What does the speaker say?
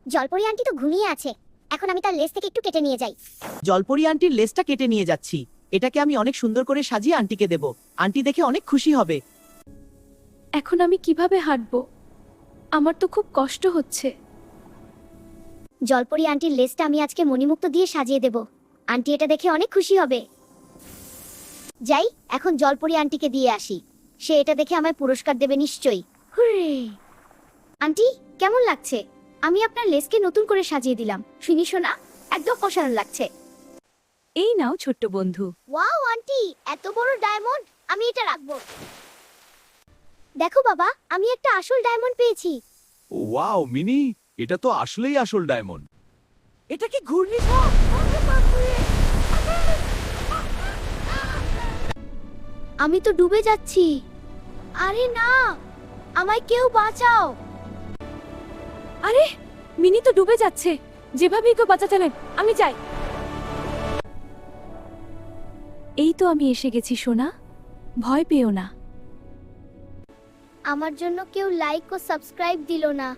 জলপরি আন্টি তো ঘুমিয়ে আছে, এখন আমি তার লেজ থেকে একটু কেটে নিয়ে যাই। জলপরি আন্টির লেজটা কেটে নিয়ে যাচ্ছি। এটাকে আমি অনেক সুন্দর করে সাজিয়ে আন্টিকে দেব। আন্টি দেখে অনেক খুশি হবে। এখন আমি কিভাবে হাঁটবো? আমার তো খুব কষ্ট হচ্ছে। জলপরি আন্টির লেজটা আমি আজকে মণিমুক্ত দিয়ে সাজিয়ে দেব। আন্টি এটা দেখে অনেক খুশি হবে। যাই, এখন জলপরি আন্টিকে দিয়ে আসি। সে এটা দেখে আমায় পুরস্কার দেবে নিশ্চয়ই। হুররে! আন্টি, কেমন লাগছে? আমি আপনার লেজকে নতুন করে সাজিয়ে দিলাম। শুনি শোনা, একদম অসাধারণ লাগছে। এই নাও ছোট্ট বন্ধু। ওয়াও আন্টি, এত বড় ডায়মন্ড! আমি এটা রাখবো। দেখো বাবা, আমি একটা আসল ডায়মন্ড পেয়েছি। ওয়াও মিনি, এটা তো আসলেই আসল ডায়মন্ড। এটা কি ঘূর্ণিঝড়? আমি তো ডুবে যাচ্ছি। আরে না, আমায় কেউ বাঁচাও। আরে, মিনি তো ডুবে যাচ্ছে। যেভাবেই কেউ বাঁচাতেন, আমি যাই। এই তো আমি এসে গেছি সোনা, ভয় পেও না। আমার জন্য কেউ লাইক ও সাবস্ক্রাইব দিল না।